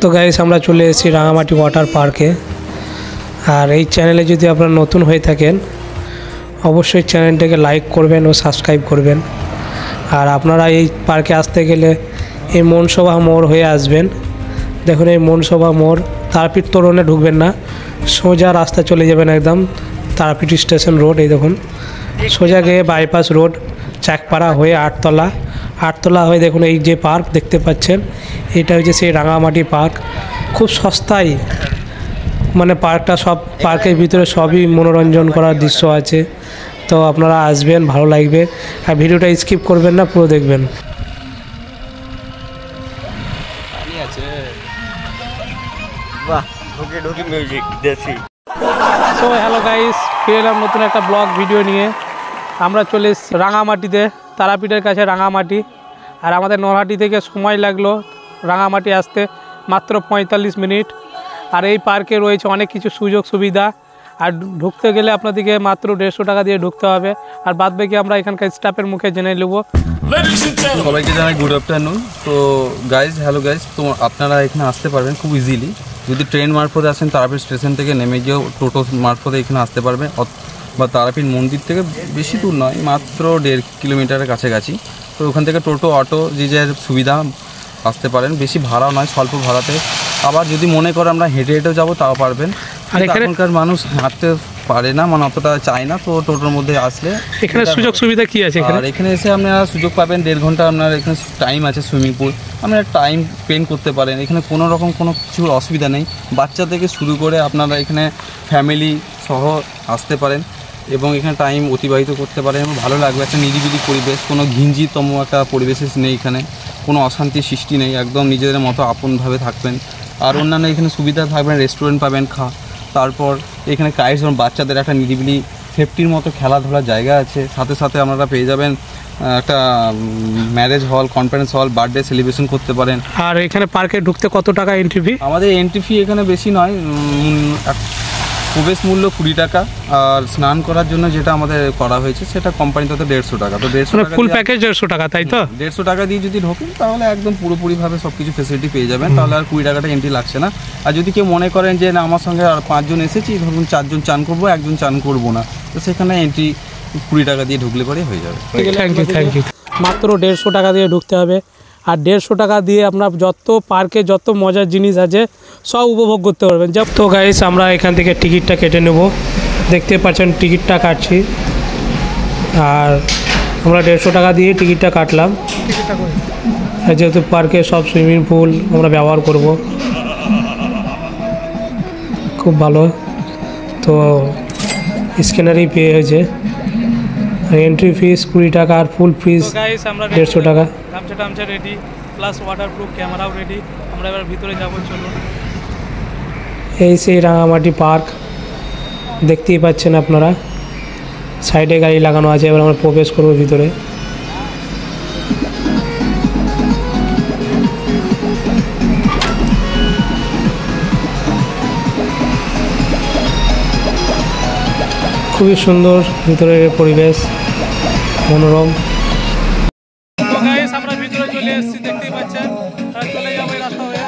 তো গাইস আমরা চলে এসেছি রাঙামাটি ওয়াটার পার্কে। আর এই চ্যানেলে যদি আপনারা নতুন হয়ে থাকেন অবশ্যই চ্যানেলটাকে লাইক করবেন ও সাবস্ক্রাইব করবেন। আর আপনারা এই পার্কে আসতে গেলে এই মনসভা মোড় হয়ে আসবেন। দেখুন এই মনসভা মোড়, তারাপীঠ তোরণে ঢুকবেন না, সোজা রাস্তা চলে যাবেন একদম তারাপীঠ স্টেশন রোড। এই দেখুন সোজা গিয়ে বাইপাস রোড চাকপাড়া হয়ে আটতলা হয়ে দেখুন এই যে পার্ক দেখতে পাচ্ছেন, এটা হচ্ছে সেই রাঙামাটি পার্ক। খুব সস্তায় মানে পার্কটা, সব পার্কের ভিতরে সবই মনোরঞ্জন করার দৃশ্য আছে। তো আপনারা আসবেন, ভালো লাগবে। আর ভিডিওটা স্কিপ করবেন না, পুরো দেখবেন। সো হ্যালো গাইস, ফিরে এলাম নতুন একটা ব্লগ ভিডিও নিয়ে। আমরা চলে এসেছি রাঙামাটিতে, তারাপীঠের কাছে রাঙামাটি। আর আমাদের নরহাটি থেকে সময় লাগলো রাঙামাটি আসতে মাত্র 45 মিনিট। আর এই পার্কে রয়েছে অনেক কিছু সুযোগ সুবিধা। আর ঢুকতে গেলে আপনাদেরকে মাত্র 150 টাকা দিয়ে ঢুকতে হবে। আর বাদ বাকি আমরা এখানকার স্টাফের মুখে জেনে নেব। সবাইকে জানাই গুড আফটারনুন। তো গাইজ, হ্যালো গাইজ, তো আপনারা এখানে আসতে পারবেন খুব ইজিলি। যদি ট্রেন মারফতে আসেন তারাপীঠ স্টেশন থেকে নেমে গিয়েও টোটো মারফতে এখানে আসতে পারবেন, বা তারাপীঠ মন্দির থেকে বেশি দূর নয়, মাত্র 1.5 কিলোমিটারের কাছাকাছি। তো ওখান থেকে টোটো, অটো যে যার সুবিধা আসতে পারেন, বেশি ভাড়া নয়, স্বল্প ভাড়াতে। আবার যদি মনে করে আমরা হেঁটে হেঁটেও যাবো তাও পারবেন। আর এখানকার মানুষ হাঁটতে পারে না, মানে অতটা চায় না, তো টোটোর মধ্যে আসলে এখানে সুযোগ সুবিধা কি আছে? আর এখানে এসে আপনারা সুযোগ পাবেন 1.5 ঘন্টা আপনার এখানে টাইম আছে, সুইমিং পুল, আপনারা টাইম স্পেন্ড করতে পারেন। এখানে কোনো রকম কোনো কিছুর অসুবিধা নেই। বাচ্চা থেকে শুরু করে আপনারা এখানে ফ্যামিলি সহ আসতে পারেন এবং এখানে টাইম অতিবাহিত করতে পারেন এবং ভালো লাগবে। একটা নিরিবিলি পরিবেশ, কোনো ঘিঞ্জিতম একটা পরিবেশ নেই, এখানে কোনো অশান্তির সৃষ্টি নেই, একদম নিজেদের মতো আপনভাবে থাকবেন। আর অন্যান্য এখানে সুবিধা থাকবেন, রেস্টুরেন্ট পাবেন, তারপর এখানে কাইটস এবং বাচ্চাদের একটা নিরিবিলি সেফটির মতো খেলাধুলার জায়গা আছে। সাথে সাথে আপনারা পেয়ে যাবেন একটা marriage hall, conference hall, birthday celebration করতে পারেন। আর এখানে পার্কে ঢুকতে কত টাকা এন্ট্রি ফি? আমাদের এন্ট্রি ফি এখানে বেশি নয়, প্রবেশ মূল্য 20 টাকা। আর স্নান করার জন্য যেটা আমাদের করা হয়েছে সেটা কোম্পানি তত 150 টাকা। তো 150 টাকা ফুল প্যাকেজ 150 টাকা, তাই তো? 150 টাকা দিয়ে যদি ঢোকেন তাহলে একদম পুরোপুরিভাবে সব কিছু ফেসিলিটি পেয়ে যাবেন। তাহলে আর 20 টাকাটা এন্ট্রি লাগছে না। আর যদি কেউ মনে করেন যে না আমার সঙ্গে আর 5 জন এসেছি, ধরুন 4 জন চান করবো, 1 জন চান করবো না, তো সেখানে এন্ট্রি 20 টাকা দিয়ে ঢুকলে পরে হয়ে যাবে। Thank you. মাত্র 150 টাকা দিয়ে ঢুকতে হবে। আর 150 টাকা দিয়ে আপনার যত পার্কে যত মজার জিনিস আছে সব উপভোগ করতে পারবেন। তো গাইস আমরা এখান থেকে টিকিটটা কেটে নেব, দেখতে পাচ্ছেন টিকিটটা কাটছি। আর আমরা 150 টাকা দিয়ে টিকিটটা কাটলাম, যেহেতু পার্কে সব সুইমিং পুল আমরা ব্যবহার করব। খুব ভালো, তো স্ক্যানারই পেয়ে হয়েছে। এন্ট্রি ফিস 20 টাকা আর ফুল ফিস 150 টাকা। গামছা রেডি, প্লাস ওয়াটারপ্রুফ ক্যামেরাও রেডি। আমরা এবার ভিতরে যাবো, চলুন। এই সেই রাঙামাটি পার্ক দেখতেই পাচ্ছেন আপনারা, সাইডে গাড়ি লাগানো আছে। এবার আমরা প্রবেশ করবো ভিতরে। খুবই সুন্দর ভিতরের পরিবেশ, মনোরম। আমরা ভিতরে চলে এসেছি, দেখতেই পাচ্ছেন। চলে যাবো এই রাস্তা হয়ে।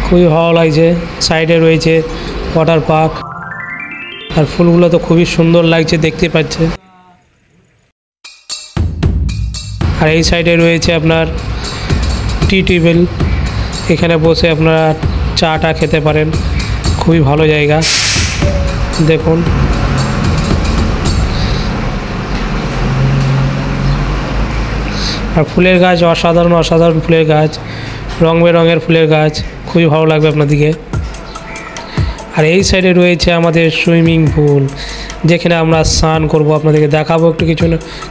খুবই ভালো লাগছে। সাইডে রয়েছে ওয়াটার পার্ক, আর ফুলগুলো তো খুবই সুন্দর লাগছে, দেখতে পাচ্ছেন। আর এই সাইডে রয়েছে আপনার টি টেবিল, এখানে বসে আপনারা চাটা খেতে পারেন। খুবই ভালো জায়গা, দেখুন। আর ফুলের গাছ অসাধারণ ফুলের গাছ, রং বেরঙের ফুলের গাছ, খুবই ভালো লাগবে আপনাদেরকে। আর এই সাইডে রয়েছে আমাদের সুইমিং পুল, যেখানে আমরা স্নান করব, আপনাদেরকে দেখাবো একটু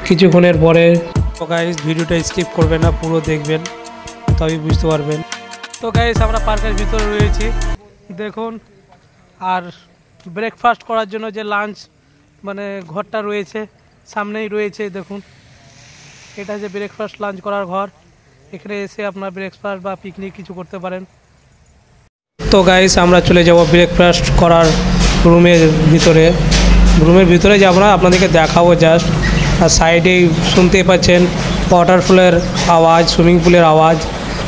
কিছুক্ষণের পরে। তো গাইস ভিডিওটা স্কিপ করবেন না, পুরো দেখবেন, তবেই বুঝতে পারবেন। তো গাইস আমরা পার্কের ভিতরে রয়েছি, দেখুন। আর ব্রেকফাস্ট করার জন্য যে লাঞ্চ মানে ঘরটা রয়েছে সামনেই রয়েছে, দেখুন। এটা যে ব্রেকফাস্ট লাঞ্চ করার ঘর, এখানে এসে আপনার ব্রেকফাস্ট বা পিকনিক কিছু করতে পারেন। তো গাইস আমরা চলে যাব ব্রেকফাস্ট করার রুমের ভিতরে যাব না, আপনাদেরকে দেখাবো জাস্ট। আর সাইডেই শুনতেই পাচ্ছেন ওয়াটারফলের আওয়াজ, সুইমিং পুলের আওয়াজ।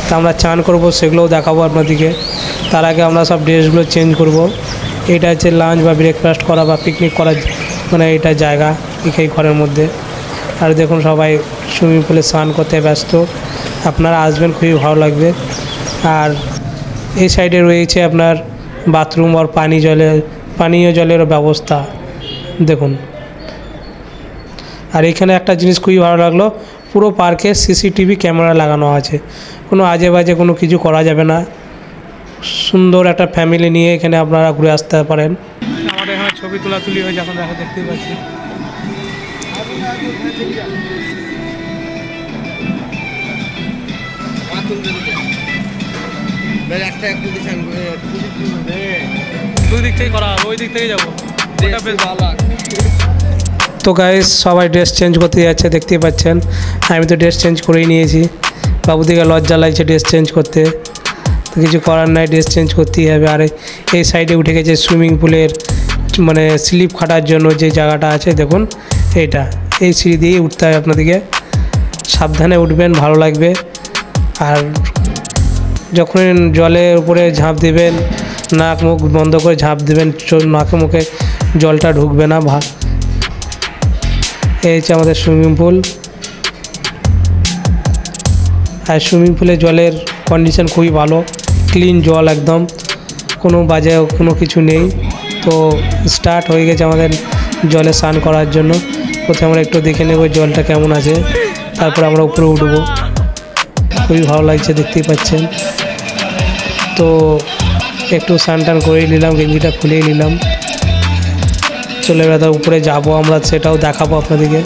তা আমরা চান করব, সেগুলোও দেখাবো আপনাদেরকে। তার আগে আমরা সব ড্রেসগুলো চেঞ্জ করব। এটা হচ্ছে লাঞ্চ বা ব্রেকফাস্ট করা বা পিকনিক করার মানে এটা জায়গা এই ঘরের মধ্যে। আর দেখুন সবাই সুইমিং পুলে স্নান করতে ব্যস্ত। আপনারা আসবেন, খুবই ভালো লাগবে। আর এই সাইডে রয়েছে আপনার বাথরুম আর পানীয় জলের ব্যবস্থা দেখুন। আর এখানে একটা জিনিস খুবই ভালো লাগলো, পুরো পার্কে সিসিটিভি ক্যামেরা লাগানো আছে। কোনো আজে বাজে কোনো কিছু করা যাবে না। সুন্দর একটা ফ্যামিলি নিয়ে এখানে আপনারা ঘুরে আসতে পারেন। আমাদের এখানে ছবি তোলাতুলি হয়ে যখন দেখতেই পাচ্ছি। দুই দিক থেকে করা হবে, ওই দিক থেকে যাবো। তো গাইস সবাই ড্রেস চেঞ্জ করতে যাচ্ছে, দেখতেই পাচ্ছেন। আমি তো ড্রেস চেঞ্জ করেই নিয়েছি। বাবু দিকে লজ্জা লাগছে ড্রেস চেঞ্জ করতে, তো কিছু করার নাই, ড্রেস চেঞ্জ করতেই হবে। আর এই সাইডে উঠে গেছে সুইমিং পুলের মানে স্লিপ খাটার জন্য যে জায়গাটা আছে দেখুন। এই সিঁড়ি দিয়েই উঠতে হবে আপনাদেরকে, সাবধানে উঠবেন, ভালো লাগবে। আর যখন জলের উপরে ঝাঁপ দেবেন, নাক মুখ বন্ধ করে ঝাঁপ দেবেন, নাকে মুখে জলটা ঢুকবে না। এই হচ্ছে আমাদের সুইমিং পুল। আর সুইমিং পুলে জলের কন্ডিশন খুবই ভালো, ক্লিন জল একদম, কোনো বাজে কোনো কিছু নেই। তো স্টার্ট হয়ে গেছে আমাদের জলে স্নান করার জন্য। প্রথমে আমরা একটু দেখে নেব জলটা কেমন আছে, তারপর আমরা উপরে উঠবো। খুবই ভালো লাগছে, দেখতেই পাচ্ছেন। তো একটু স্নান টান করেই নিলাম, গেঞ্জিটা খুলেই নিলাম। চলে বেড়াতে উপরে যাব আমরা, সেটাও দেখাবো আপনাদেরকে।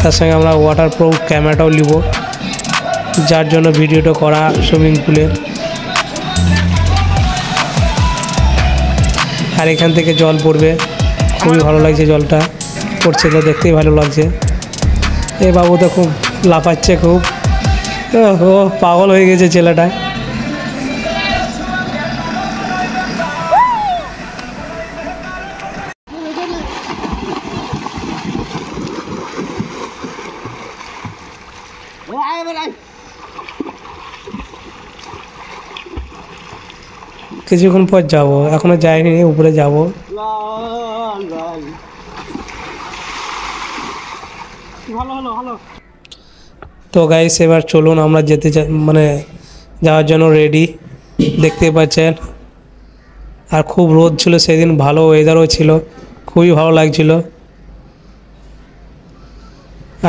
তার সঙ্গে আমরা ওয়াটারপ্রুফ ক্যামেরাটাও নিব, যার জন্য ভিডিওটা করা সুইমিং পুলের। আর এখান থেকে জল পড়বে, খুবই ভালো লাগছে, জলটা পড়ছে তো দেখতেই ভালো লাগছে। এ বাবু তো খুব লাফাচ্ছে, খুব ও পাগল হয়ে গেছে ছেলেটা। কিছুক্ষণ পর যাবো, এখনো যাইনি, উপরে যাব। তো গাইস এবার চলুন আমরা যেতে মানে যাওয়ার জন্য রেডি, দেখতেই পাচ্ছেন। আর খুব রোদ ছিল সেদিন, ভালো ওয়েদারও ছিল, খুবই ভালো লাগছিল।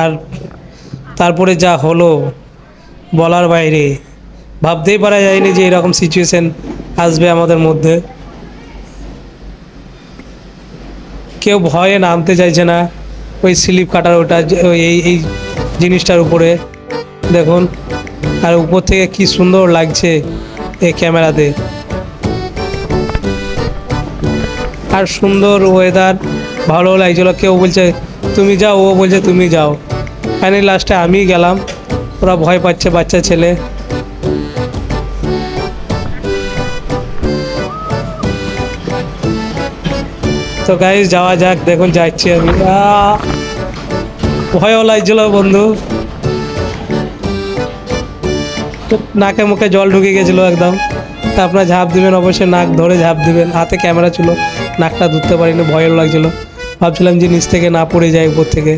আর তারপরে যা হলো বলার বাইরে, ভাবতেই পারা যায়নি যে এরকম সিচুয়েশন আসবে আমাদের মধ্যে। কেউ ভয়ে নামতে চাইছে না ওই স্লিপ কাটার ওটা এই জিনিসটার উপরে দেখুন। আর উপর থেকে কি সুন্দর লাগছে এই ক্যামেরাতে। আর সুন্দর ওয়েদার, ভালো লাগছিল। কেউ বলছে তুমি যাও, ও বলছে তুমি যাও। ফাইনালি লাস্টে আমিই গেলাম, ওরা ভয় পাচ্ছে, বাচ্চা ছেলে। তো গাইস যাওয়া যাক, দেখুন যাচ্ছি আমি। ভয়ও লাগছিল বন্ধু, নাকে মুখে জল ঢুকে গেছিলো একদম। তা আপনারা ঝাঁপ দিবেন অবশ্যই, নাক ধরে ঝাঁপ দিবেন। হাতে ক্যামেরা ছিল, নাকটা ধরতে পারিনি, ভয়ও লাগছিল। ভাবছিলাম যে নিচ থেকে না পড়ে যায় উপর থেকে।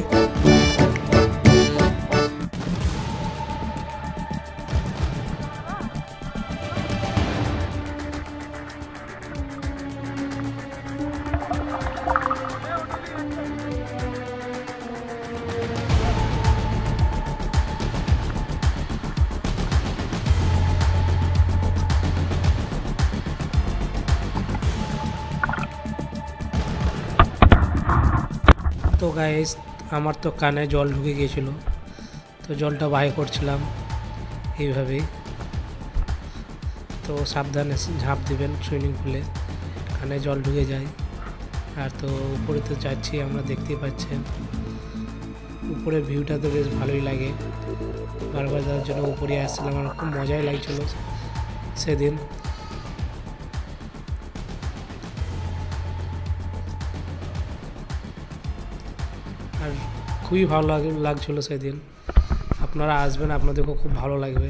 তো গাইস আমার তো কানে জল ঢুকে গিয়েছিল, তো জলটা বাহির করছিলাম এইভাবেই। তো সাবধানে ঝাঁপ দিবেন সুইমিং পুলে, কানে জল ঢুকে যায়। আর তো উপরে তো যাচ্ছি আমরা, দেখতেই পাচ্ছেন উপরের ভিউটা তো বেশ ভালোই লাগে। বারবার যাওয়ার জন্য উপরে আসছিলাম, আমার খুব মজাই লাগছিল সেদিন। আর খুবই ভালো লাগছিল সেদিন। আপনারা আসবেন, আপনাদেরকেও খুব ভালো লাগবে।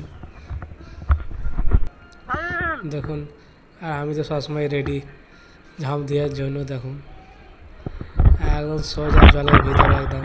দেখুন, আর আমি তো সবসময় রেডি ঝাঁপ দেওয়ার জন্য। দেখুন একদম সোজা জলের ভিতরে একদম।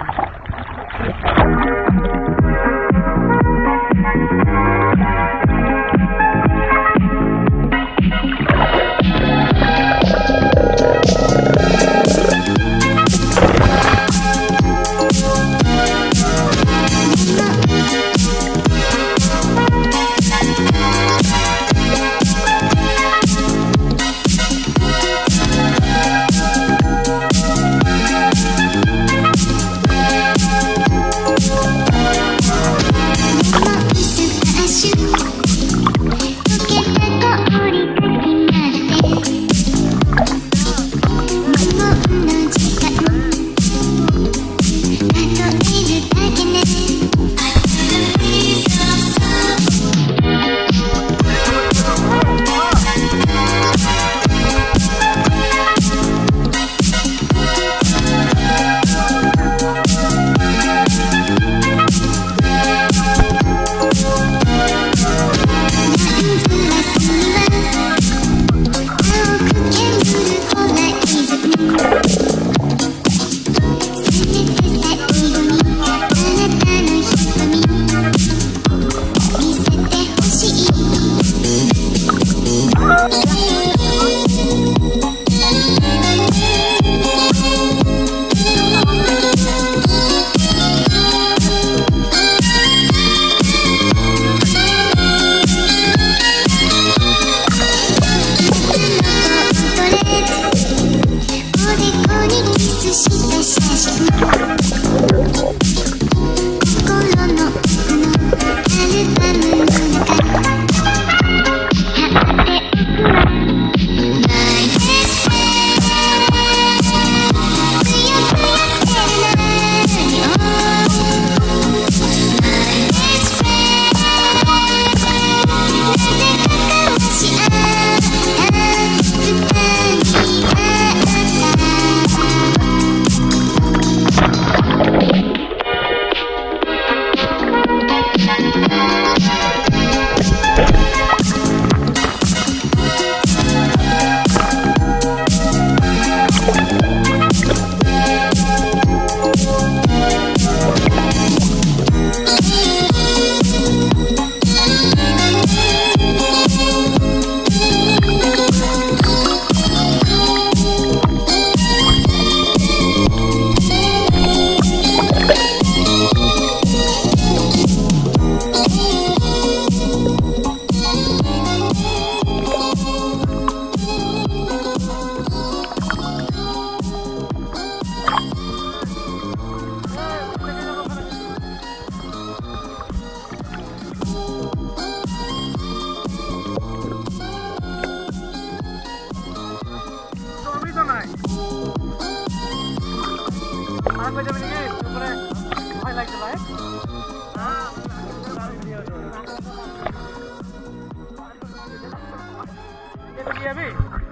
Ini